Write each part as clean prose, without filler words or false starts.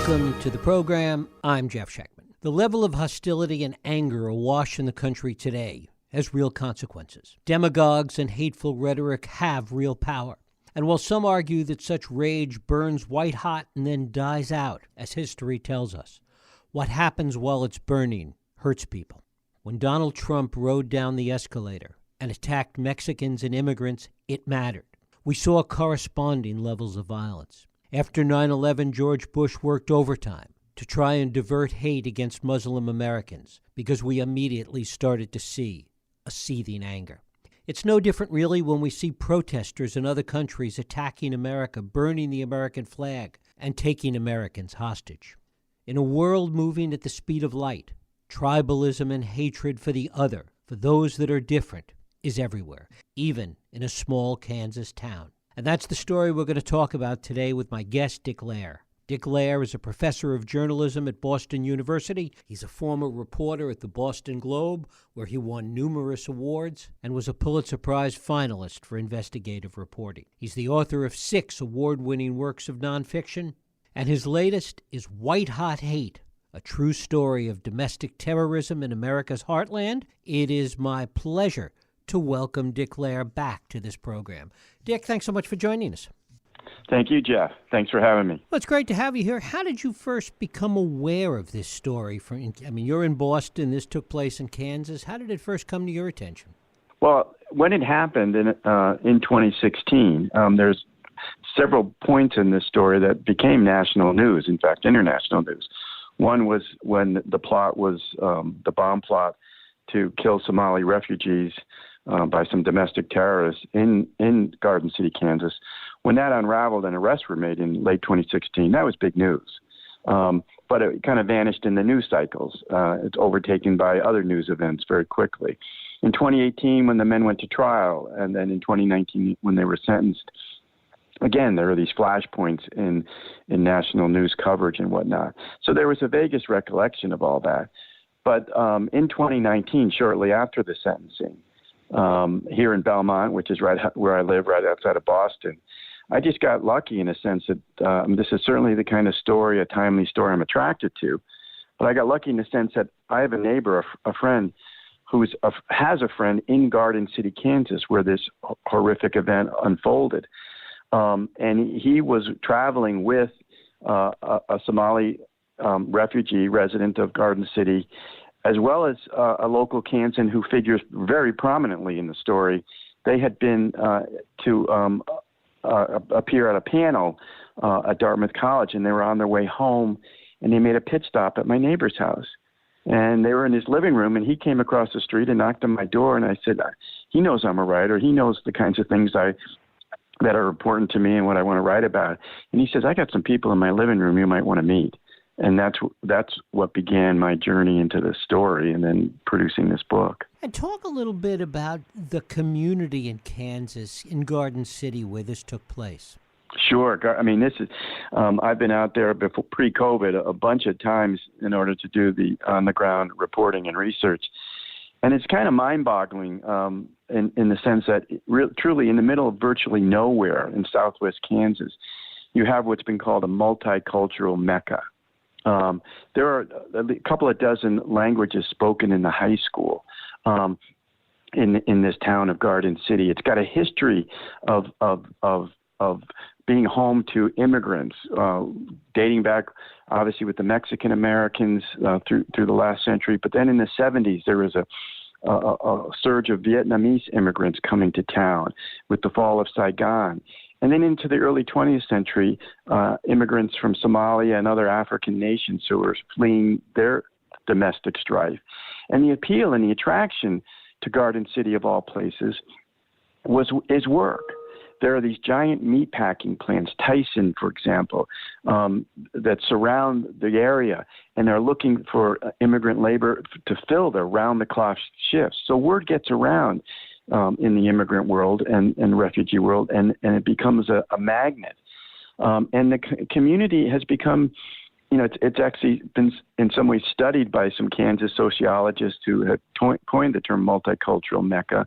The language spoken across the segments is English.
Welcome to the program. I'm Jeff Schechtman. The level of hostility and anger awash in the country today has real consequences. Demagogues and hateful rhetoric have real power. And while some argue that such rage burns white hot and then dies out, as history tells us, what happens while it's burning hurts people. When Donald Trump rode down the escalator and attacked Mexicans and immigrants, it mattered. We saw corresponding levels of violence. After 9/11, George Bush worked overtime to try and divert hate against Muslim Americans because we immediately started to see a seething anger. It's no different, really, when we see protesters in other countries attacking America, burning the American flag, and taking Americans hostage. In a world moving at the speed of light, tribalism and hatred for the other, for those that are different, is everywhere, even in a small Kansas town. And that's the story we're going to talk about today with my guest, Dick Lehr. Dick Lehr is a professor of journalism at Boston University. He's a former reporter at the Boston Globe, where he won numerous awards and was a Pulitzer Prize finalist for investigative reporting. He's the author of 6 award-winning works of nonfiction, and his latest is White Hot Hate, a true story of domestic terrorism in America's heartland. It is my pleasure to welcome Dick Lehr back to this program. Dick, thanks so much for joining us. Thank you, Jeff. Thanks for having me. Well, it's great to have you here. How did you first become aware of this story? You're in Boston. This took place in Kansas. How did it first come to your attention? Well, when it happened in 2016, there's several points in this story that became national news, in fact, international news. One was when the plot was the bomb plot to kill Somali refugees by some domestic terrorists in Garden City, Kansas. When that unraveled and arrests were made in late 2016, that was big news. But it kind of vanished in the news cycles. It's overtaken by other news events very quickly. In 2018, when the men went to trial, and then in 2019, when they were sentenced, again, there were these flashpoints in national news coverage and whatnot. So there was a vaguest recollection of all that. But in 2019, shortly after the sentencing, here in Belmont, which is right where I live, right outside of Boston, I just got lucky in a sense that this is certainly the kind of story, a timely story I'm attracted to. But I got lucky in the sense that I have a neighbor, a friend, who has a friend in Garden City, Kansas, where this horrific event unfolded. And he was traveling with a Somali refugee resident of Garden City, as well as a local Kansan who figures very prominently in the story. They had been to appear at a panel at Dartmouth College, and they were on their way home, and they made a pit stop at my neighbor's house. And they were in his living room, and he came across the street and knocked on my door, and I said, he knows I'm a writer. He knows the kinds of things that are important to me and what I want to write about. And he says, I got some people in my living room you might want to meet. And that's what began my journey into this story and then producing this book. And talk a little bit about the community in Kansas, in Garden City, where this took place. Sure. I mean, this is I've been out there before pre-COVID a bunch of times in order to do the on-the-ground reporting and research. And it's kind of mind-boggling in the sense that truly in the middle of virtually nowhere in southwest Kansas, you have what's been called a multicultural mecca. There are a couple of dozen languages spoken in the high school in this town of Garden City. It's got a history of being home to immigrants, dating back obviously with the Mexican Americans through the last century. But then in the 70s, there was a surge of Vietnamese immigrants coming to town with the fall of Saigon. And then into the early 20th century, immigrants from Somalia and other African nations who were fleeing their domestic strife. And the appeal and the attraction to Garden City, of all places, is work. There are these giant meatpacking plants, Tyson, for example, that surround the area, and they're looking for immigrant labor to fill their round-the-clock shifts. So word gets around in the immigrant world and refugee world, and it becomes a magnet. And the community has become, it's actually been in some ways studied by some Kansas sociologists who have coined the term multicultural mecca.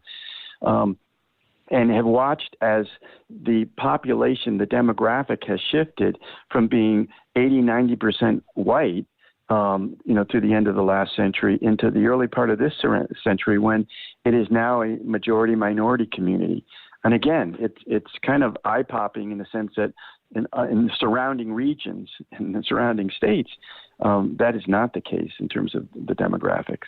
and have watched as the population, the demographic has shifted from being 80-90% white, to the end of the last century into the early part of this century when it is now a majority minority community. And again, it's kind of eye-popping in the sense that in the surrounding regions, in the surrounding states, that is not the case in terms of the demographics.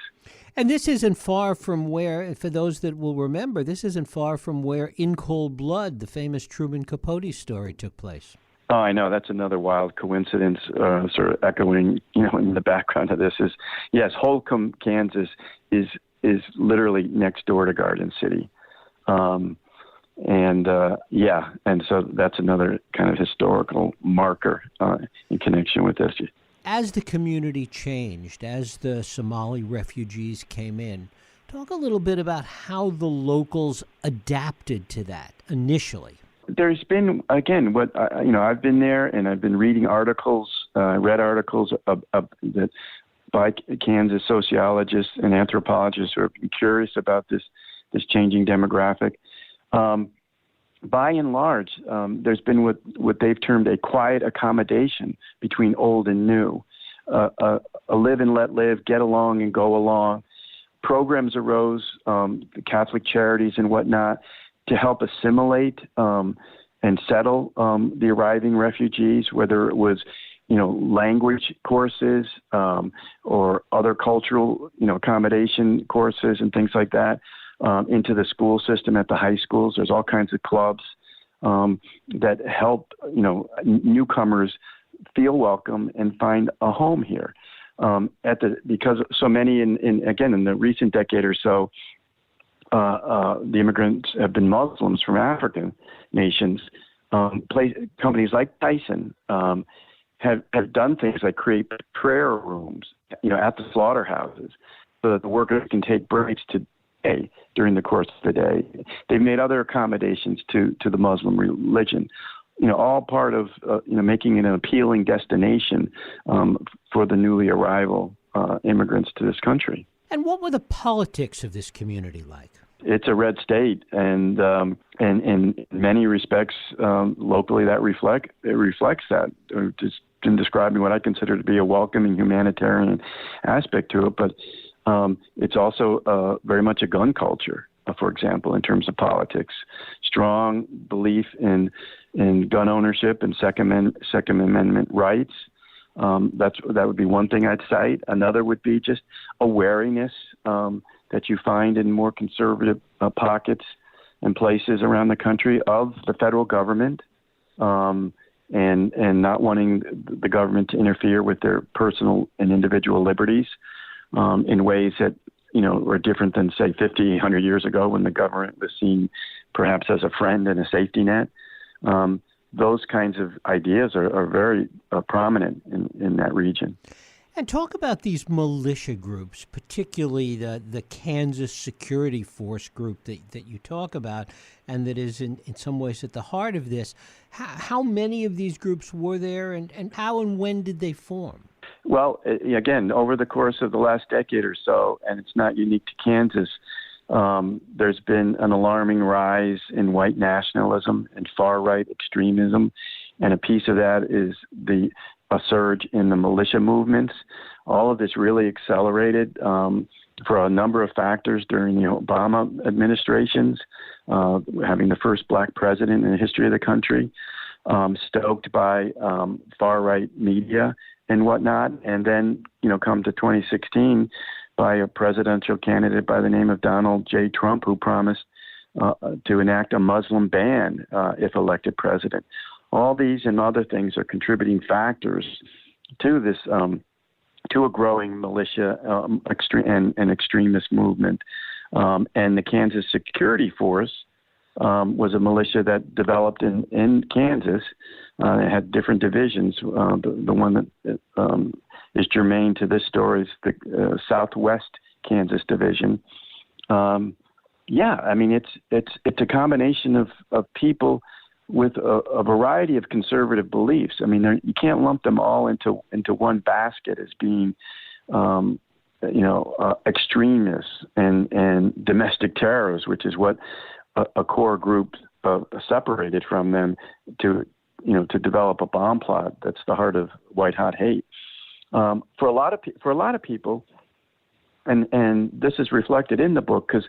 And this isn't far from where, for those that will remember, this isn't far from where In Cold Blood, the famous Truman Capote story, took place. Oh, I know. That's another wild coincidence, sort of echoing, in the background of this is, yes, Holcomb, Kansas is literally next door to Garden City. And so that's another kind of historical marker in connection with this. As the community changed, as the Somali refugees came in, talk a little bit about how the locals adapted to that initially. There's been, again, I've been there and I've been reading articles, read articles that by Kansas sociologists and anthropologists who are curious about this changing demographic. By and large, there's been what they've termed a quiet accommodation between old and new, a live and let live, get along and go along. Programs arose, the Catholic charities and whatnot, to help assimilate and settle the arriving refugees, whether it was, language courses or other cultural, accommodation courses and things like that. Into the school system at the high schools. There's all kinds of clubs that help, newcomers feel welcome and find a home here. Because so many in the recent decade or so, the immigrants have been Muslims from African nations. Companies like Tyson have done things like create prayer rooms, at the slaughterhouses, so that the workers can take breaks during the course of the day. They've made other accommodations to the Muslim religion, all part of making it an appealing destination for the newly arrival immigrants to this country. And what were the politics of this community like? It's a red state, and in many respects, locally that reflects that. Just in describing what I consider to be a welcoming humanitarian aspect to it, but it's also very much a gun culture, for example, in terms of politics. Strong belief in gun ownership and Second Amendment rights. That would be one thing I'd cite. Another would be just a wariness that you find in more conservative pockets and places around the country of the federal government, and not wanting the government to interfere with their personal and individual liberties. In ways that, were different than, say, 50, 100 years ago when the government was seen perhaps as a friend and a safety net. Those kinds of ideas are very prominent in that region. And talk about these militia groups, particularly the Kansas Security Force group that you talk about, and that is in some ways at the heart of this. How many of these groups were there, and how and when did they form? Well, again, over the course of the last decade or so, and it's not unique to Kansas, there's been an alarming rise in white nationalism and far-right extremism, and a piece of that is a surge in the militia movements. All of this really accelerated for a number of factors during the Obama administrations, having the first black president in the history of the country, stoked by far-right media and whatnot, and then, come to 2016 by a presidential candidate by the name of Donald J. Trump, who promised to enact a Muslim ban if elected president. All these and other things are contributing factors to this, to a growing militia and extremist movement. And the Kansas Security Force was a militia that developed in Kansas. It had different divisions. The one that is germane to this story is the Southwest Kansas Division. It's a combination of people with a variety of conservative beliefs. I mean, you can't lump them all into one basket as being, extremists and domestic terrorists, which is what a core group separated from them to develop a bomb plot that's the heart of white hot hate. For a lot of people, and this is reflected in the book because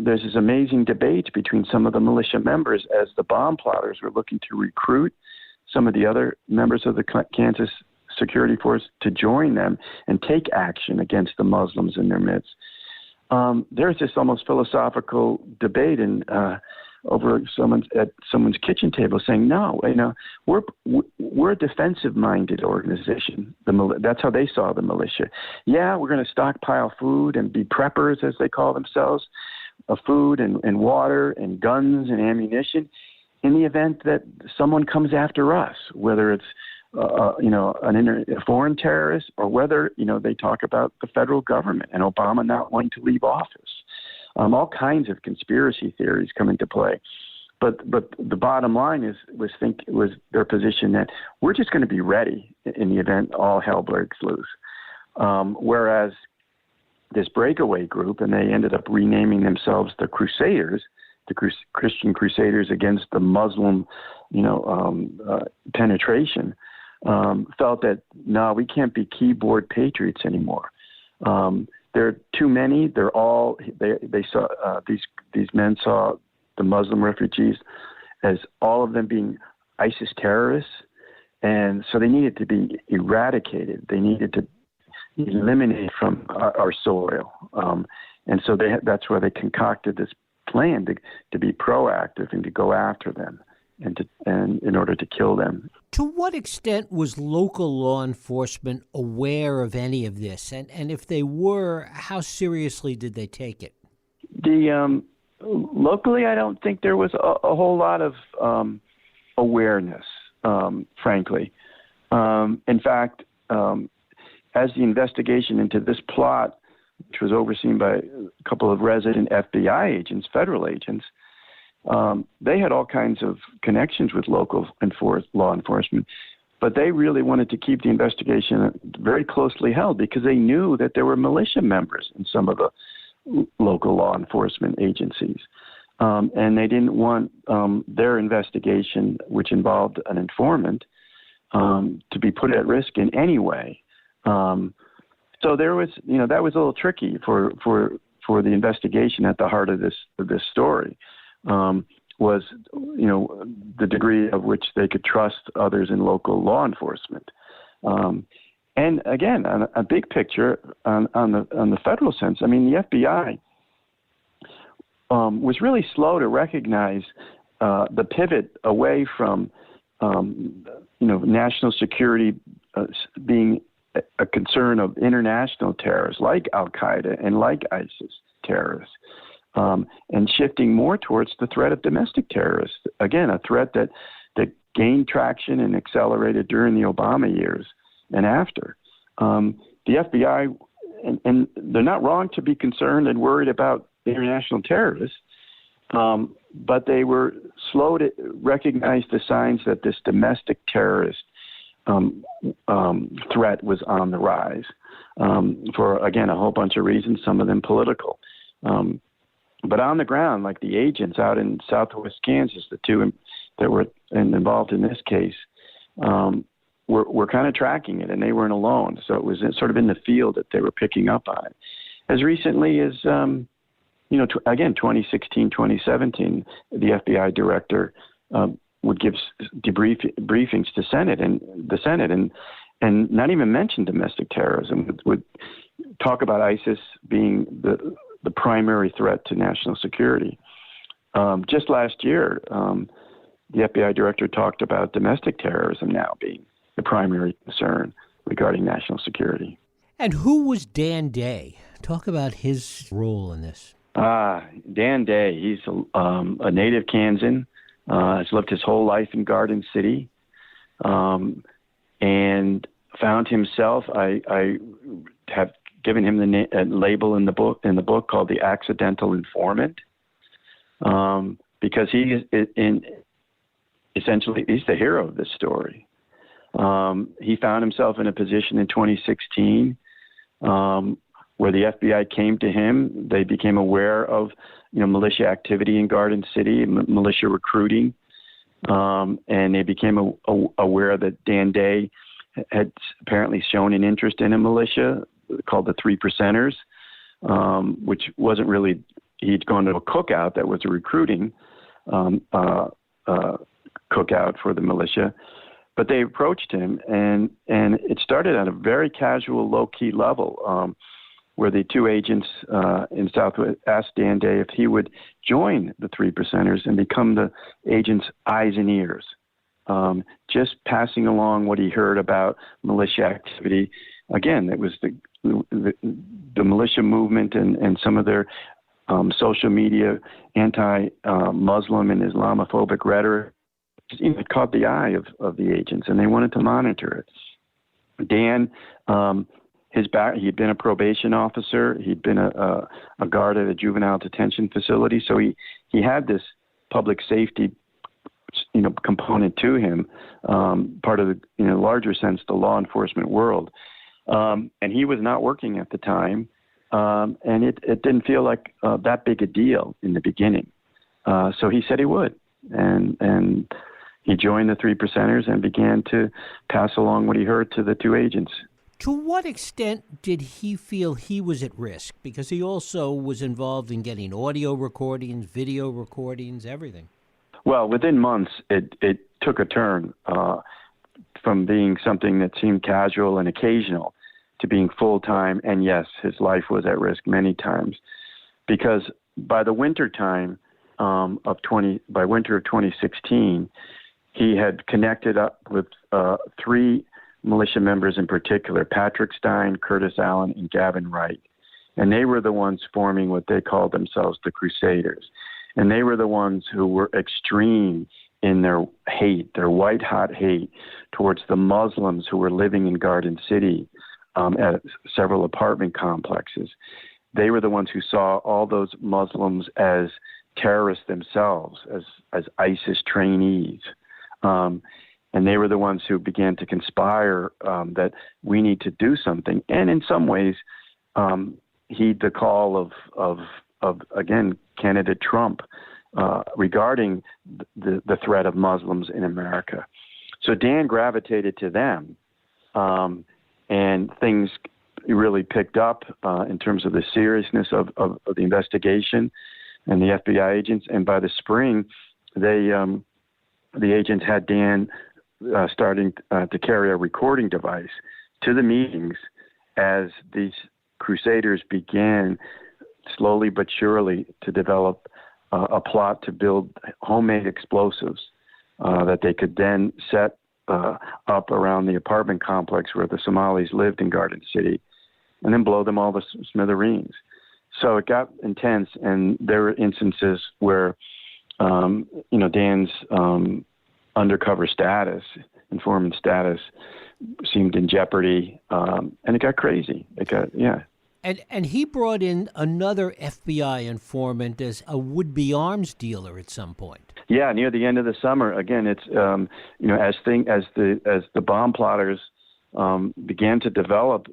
there's this amazing debate between some of the militia members as the bomb plotters were looking to recruit some of the other members of the Kansas security force to join them and take action against the Muslims in their midst. There's this almost philosophical debate over someone's kitchen table saying, no, we're a defensive-minded organization. That's how they saw the militia. Yeah, we're going to stockpile food and be preppers, as they call themselves, of food and water and guns and ammunition in the event that someone comes after us, whether it's a foreign terrorist, or whether, they talk about the federal government and Obama not wanting to leave office. All kinds of conspiracy theories come into play. But the bottom line was their position that we're just going to be ready in the event all hell breaks loose. Whereas this breakaway group, and they ended up renaming themselves the Crusaders, the Christian Crusaders against the Muslim, penetration, felt that, no, we can't be keyboard patriots anymore. There are too many. They saw these men saw the Muslim refugees as all of them being ISIS terrorists, and so they needed to be eradicated. They needed to be eliminated from our soil, and so that's why they concocted this plan to be proactive and to go after them and in order to kill them. To what extent was local law enforcement aware of any of this? And if they were, how seriously did they take it? Locally, I don't think there was a whole lot of awareness, frankly. In fact, as the investigation into this plot, which was overseen by a couple of resident FBI agents, federal agents, they had all kinds of connections with local law enforcement, but they really wanted to keep the investigation very closely held because they knew that there were militia members in some of the local law enforcement agencies. And they didn't want their investigation, which involved an informant, to be put at risk in any way. So there was, that was a little tricky for the investigation at the heart of this story. Was, the degree of which they could trust others in local law enforcement. And again, on a big picture, on the federal sense, I mean, the FBI was really slow to recognize the pivot away from, national security being a concern of international terrorists like Al-Qaeda and like ISIS terrorists. And shifting more towards the threat of domestic terrorists. Again, a threat that gained traction and accelerated during the Obama years and after. The FBI, and they're not wrong to be concerned and worried about international terrorists, but they were slow to recognize the signs that this domestic terrorist threat was on the rise for, again, a whole bunch of reasons, some of them political. But on the ground, like the agents out in southwest Kansas, the two that were involved in this case, were kind of tracking it, and they weren't alone. So it was sort of in the field that they were picking up on it. As recently as, again, 2016, 2017, the FBI director would give briefings to the Senate and not even mention domestic terrorism, would talk about ISIS being the primary threat to national security. Just last year, the FBI director talked about domestic terrorism now being the primary concern regarding national security. And who was Dan Day? Talk about his role in this. Dan Day, he's a native Kansan, has lived his whole life in Garden City, and found himself, I have given him the label in the book called the accidental informant, because he is essentially he's the hero of this story. He found himself in a position in 2016 where the FBI came to him. They became aware of, militia activity in Garden City, militia recruiting, and they became aware that Dan Day had apparently shown an interest in a militia called the Three Percenters, which wasn't really, he'd gone to a cookout that was a recruiting cookout for the militia. But they approached him, and it started at a very casual, low-key level, where the two agents in Southwest asked Dan Day if he would join the Three Percenters and become the agent's eyes and ears, just passing along what he heard about militia activity. Again, it was the militia movement and some of their social media anti-Muslim and Islamophobic rhetoric. It caught the eye of the agents, and they wanted to monitor it. Dan, he'd been a probation officer. He'd been a guard at a juvenile detention facility. So he had this public safety, component to him, part of the, larger sense, the law enforcement world. And he was not working at the time, and it didn't feel like that big a deal in the beginning. So he said he would, and he joined the Three Percenters and began to pass along what he heard to the two agents. To what extent did he feel he was at risk? Because he also was involved in getting audio recordings, video recordings, everything. Well, within months, it took a turn from being something that seemed casual and occasional to being full-time. And yes, his life was at risk many times, because by the winter time by winter of 2016, he had connected up with three militia members in particular: Patrick Stein, Curtis Allen, and Gavin Wright. And they were the ones forming what they called themselves the Crusaders. And they were the ones who were extreme in their hate, their white-hot hate towards the Muslims who were living in Garden City at several apartment complexes. They were the ones who saw all those Muslims as terrorists themselves, as ISIS trainees. And they were the ones who began to conspire that we need to do something. And in some ways, heed the call of again, candidate Trump regarding the threat of Muslims in America. So Dan gravitated to them, and things really picked up in terms of the seriousness of the investigation and the FBI agents. And by the spring, the agents had Dan starting to carry a recording device to the meetings as these Crusaders began slowly but surely to develop a plot to build homemade explosives that they could then set up around the apartment complex where the Somalis lived in Garden City, and then blow them all to smithereens. So it got intense, and there were instances where, Dan's undercover status, informant status, seemed in jeopardy, and it got crazy. And he brought in another FBI informant as a would-be arms dealer at some point. Yeah, near the end of the summer. Again, it's as the bomb plotters began to develop,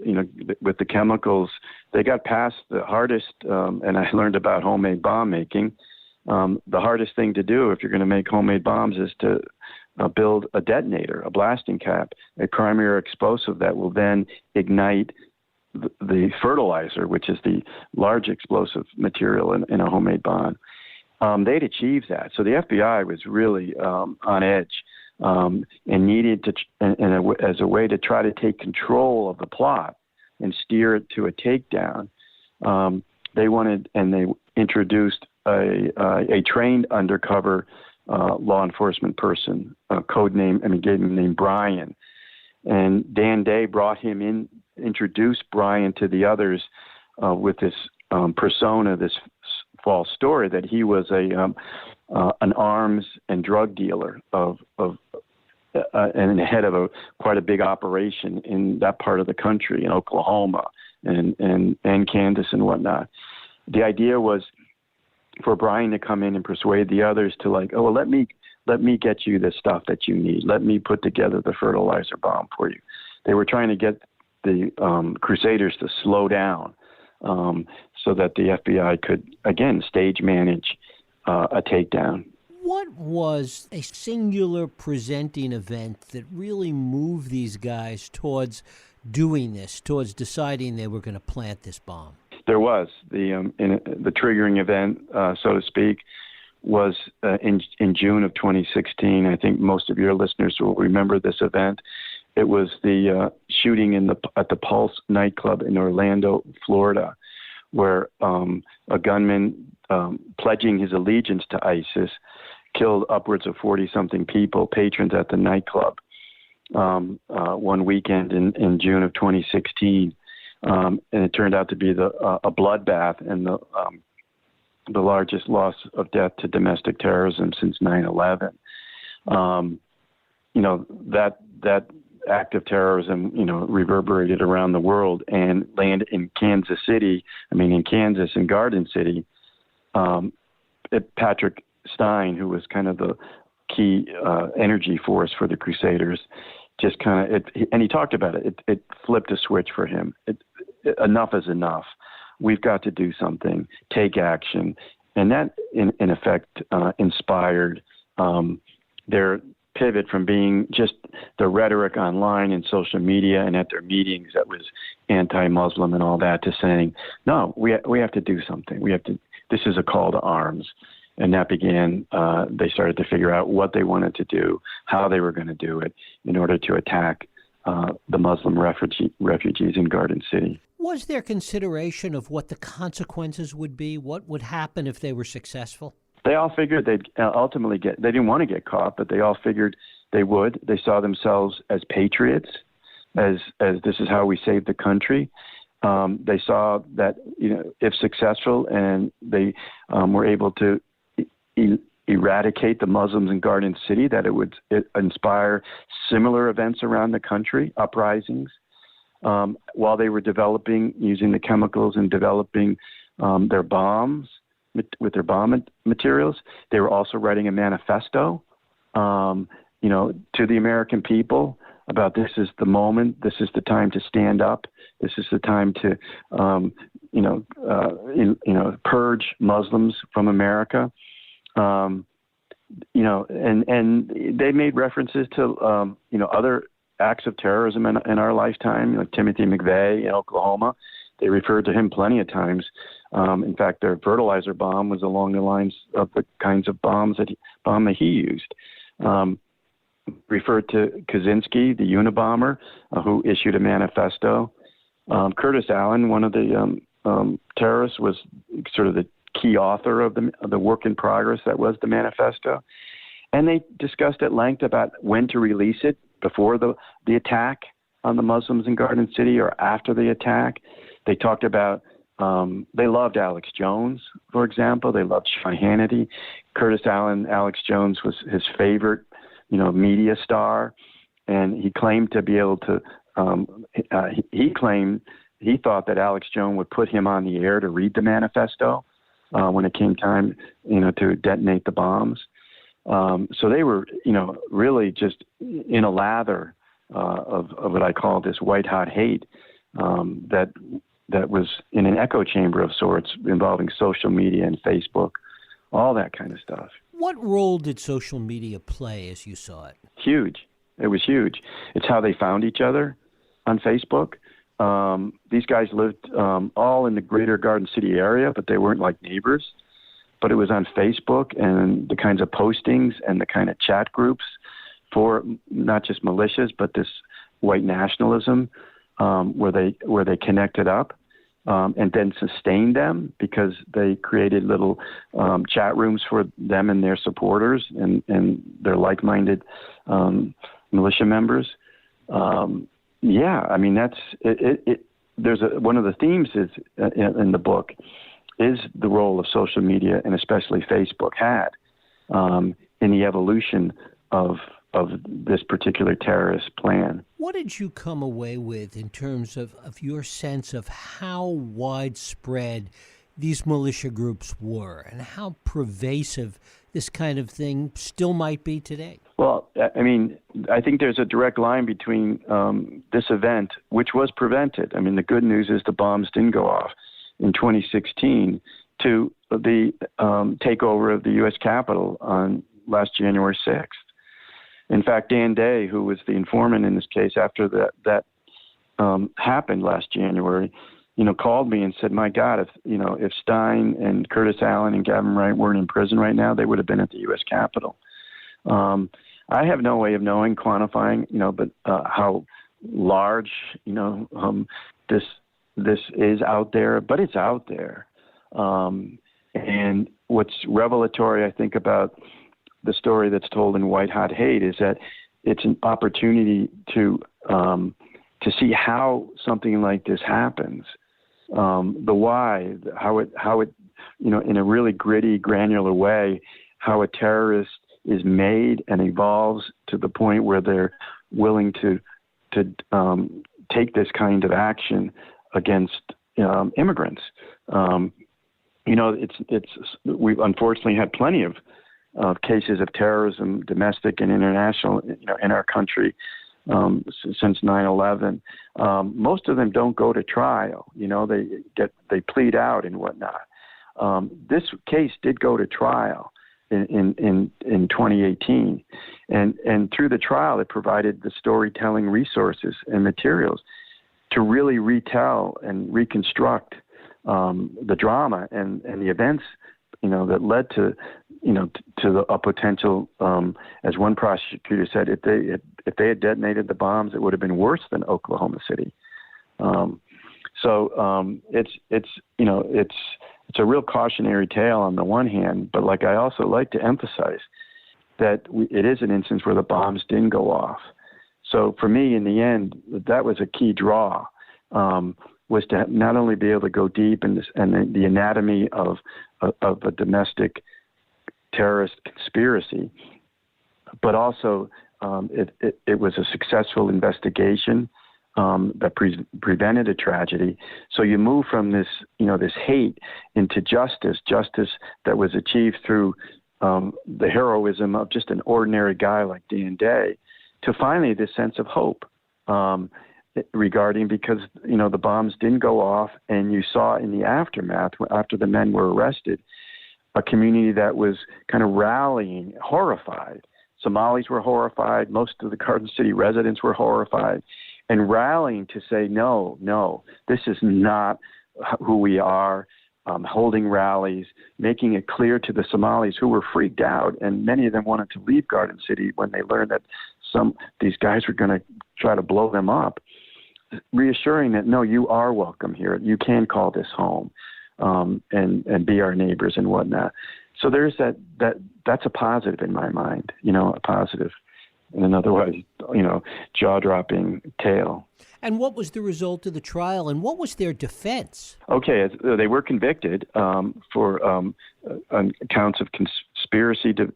with the chemicals, they got past the hardest. And I learned about homemade bomb making. The hardest thing to do if you're going to make homemade bombs is to build a detonator, a blasting cap, a primary explosive that will then ignite the fertilizer, which is the large explosive material in a homemade bomb. They'd achieved that. So the FBI was really on edge and needed to, as a way to try to take control of the plot and steer it to a takedown. They wanted, and they introduced a trained undercover law enforcement person, gave him the name Brian. And Dan Day brought him in, introduced Brian to the others with this persona, this false story that he was an arms and drug dealer and the head of quite a big operation in that part of the country, in Oklahoma and Kansas and whatnot. The idea was for Brian to come in and persuade the others to let me get you the stuff that you need. Let me put together the fertilizer bomb for you. They were trying to get the Crusaders to slow down so that the FBI could, again, stage manage a takedown. What was a singular presenting event that really moved these guys towards doing this, towards deciding they were going to plant this bomb? There was. The triggering event, so to speak, was in June of 2016. I think most of your listeners will remember this event. It was the shooting at the Pulse nightclub in Orlando, Florida, where a gunman pledging his allegiance to ISIS killed upwards of 40-something people, patrons at the nightclub, one weekend in June of 2016. And it turned out to be a bloodbath and the largest loss of death to domestic terrorism since 9/11. That act of terrorism, reverberated around the world and landed in Kansas, in Garden City. Patrick Stein, who was kind of the key energy force for the Crusaders, just kind of, and he talked about it. It flipped a switch for him. Enough is enough. We've got to do something, take action. And that, in effect, inspired their pivot from being just the rhetoric online and social media and at their meetings that was anti-Muslim and all that, to saying, no, we have to do something. This is a call to arms. And that began, they started to figure out what they wanted to do, how they were going to do it in order to attack the Muslim refugees in Garden City. Was there consideration of what the consequences would be? What would happen if they were successful? They all figured they'd ultimately they didn't want to get caught, but they all figured they would. They saw themselves as patriots, as this is how we save the country. They saw that, if successful and they were able to eradicate the Muslims in Garden City, that it would inspire similar events around the country, uprisings. While they were using the chemicals and developing their bombs with their bomb materials, they were also writing a manifesto, to the American people about this is the moment, this is the time to stand up, this is the time to, purge Muslims from America. And they made references to, other acts of terrorism in our lifetime, like Timothy McVeigh in Oklahoma. They referred to him plenty of times. In fact, their fertilizer bomb was along the lines of the kinds of bomb that he used. Referred to Kaczynski, the Unabomber, who issued a manifesto. Curtis Allen, one of the terrorists, was sort of the key author of the work in progress that was the manifesto. And they discussed at length about when to release it, before the attack on the Muslims in Garden City or after the attack. They talked about, they loved Alex Jones, for example. They loved Sean Hannity. Curtis Allen, Alex Jones was his favorite, media star. And he claimed to be able to, he thought that Alex Jones would put him on the air to read the manifesto when it came time, to detonate the bombs. So they were, really just in a lather of what I call this white hot hate that was in an echo chamber of sorts, involving social media and Facebook, all that kind of stuff. What role did social media play as you saw it? Huge. It was huge. It's how they found each other on Facebook. These guys lived all in the greater Garden City area, but they weren't like neighbors. But it was on Facebook and the kinds of postings and the kind of chat groups for not just militias, but this white nationalism, where they connected up and then sustained them, because they created little chat rooms for them and their supporters and their like-minded militia members. That's it. There's one of the themes is in the book is the role of social media, and especially Facebook, had in the evolution of this particular terrorist plan. What did you come away with in terms of your sense of how widespread these militia groups were and how pervasive this kind of thing still might be today? Well, I think there's a direct line between this event, which was prevented. The good news is the bombs didn't go off in 2016 to the takeover of the U.S. Capitol on last January 6th. In fact, Dan Day, who was the informant in this case after that happened last January, called me and said, "My God, if Stein and Curtis Allen and Gavin Wright weren't in prison right now, they would have been at the U.S. Capitol." I have no way of knowing, quantifying, but how large, this is out there, but it's out there. And what's revelatory, I think, about the story that's told in White Hot Hate is that it's an opportunity to see how something like this happens, the why, how it, in a really gritty, granular way, how a terrorist is made and evolves to the point where they're willing to take this kind of action against immigrants. We've unfortunately had plenty of cases of terrorism, domestic and international, in our country since 9/11. Most of them don't go to trial. They plead out and whatnot. This case did go to trial in 2018, and through the trial, it provided the storytelling resources and materials to really retell and reconstruct the drama and the events, that led to, to a potential, as one prosecutor said, if they had detonated the bombs, it would have been worse than Oklahoma City. It's a real cautionary tale on the one hand, but I also like to emphasize that it is an instance where the bombs didn't go off. So for me, in the end, that was a key draw, was to not only be able to go deep in this and the anatomy of a domestic terrorist conspiracy, but also it was a successful investigation that prevented a tragedy. So you move from this, this hate into justice that was achieved through the heroism of just an ordinary guy like Dan Day, to finally this sense of hope regarding, because, the bombs didn't go off, and you saw in the aftermath, after the men were arrested, a community that was kind of rallying, horrified. Somalis were horrified. Most of the Garden City residents were horrified, and rallying to say, no, this is not who we are, holding rallies, making it clear to the Somalis, who were freaked out, and many of them wanted to leave Garden City when they learned that these guys were going to try to blow them up, reassuring that, no, you are welcome here. You can call this home, and be our neighbors and whatnot. So there's that's a positive in my mind, a positive in an otherwise, jaw-dropping tale. And what was the result of the trial, and what was their defense? Okay, they were convicted for on counts of conspiracy to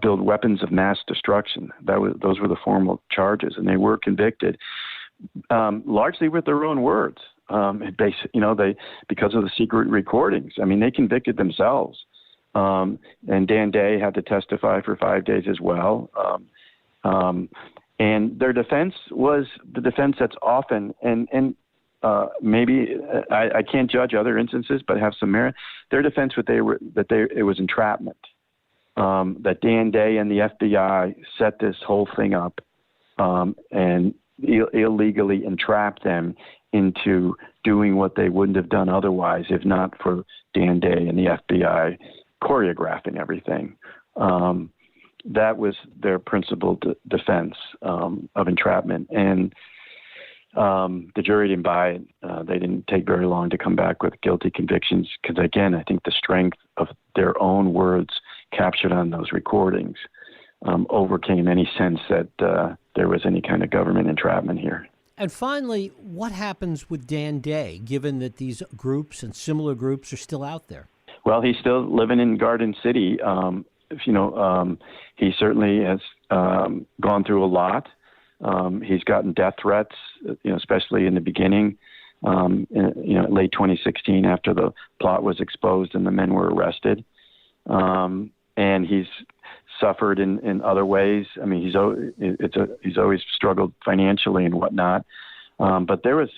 build weapons of mass destruction. Those were the formal charges, and they were convicted largely with their own words. Because of the secret recordings. I mean, they convicted themselves, and Dan Day had to testify for 5 days as well. And their defense was the defense that's often, and maybe I can't judge other instances, but have some merit. Their defense, it was entrapment. That Dan Day and the FBI set this whole thing up, and illegally entrapped them into doing what they wouldn't have done otherwise, if not for Dan Day and the FBI choreographing everything. That was their principal defense of entrapment. And the jury didn't buy it. They didn't take very long to come back with guilty convictions because, again, I think the strength of their own words captured on those recordings overcame any sense that there was any kind of government entrapment here. And finally, what happens with Dan Day, given that these groups and similar groups are still out there? Well, he's still living in Garden City. He certainly has gone through a lot. He's gotten death threats, especially in the beginning, late 2016 after the plot was exposed and the men were arrested. And he's suffered in other ways. I mean, he's always struggled financially and whatnot. But there was,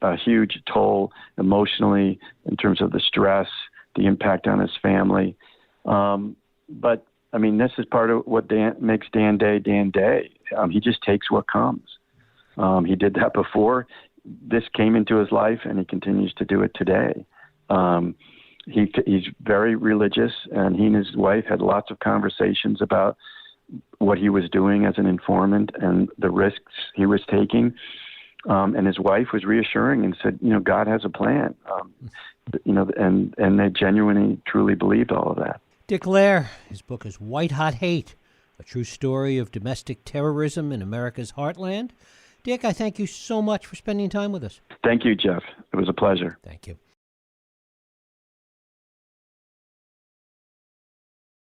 a huge toll emotionally in terms of the stress, the impact on his family. But I mean, this is part of what makes Dan Day Dan Day. He just takes what comes. He did that before. This came into his life, and he continues to do it today. He's very religious, and he and his wife had lots of conversations about what he was doing as an informant and the risks he was taking. And his wife was reassuring and said, God has a plan. And they genuinely, truly believed all of that. Dick Lehr, his book is White Hot Hate, a true story of domestic terrorism in America's heartland. Dick, I thank you so much for spending time with us. Thank you, Jeff. It was a pleasure. Thank you.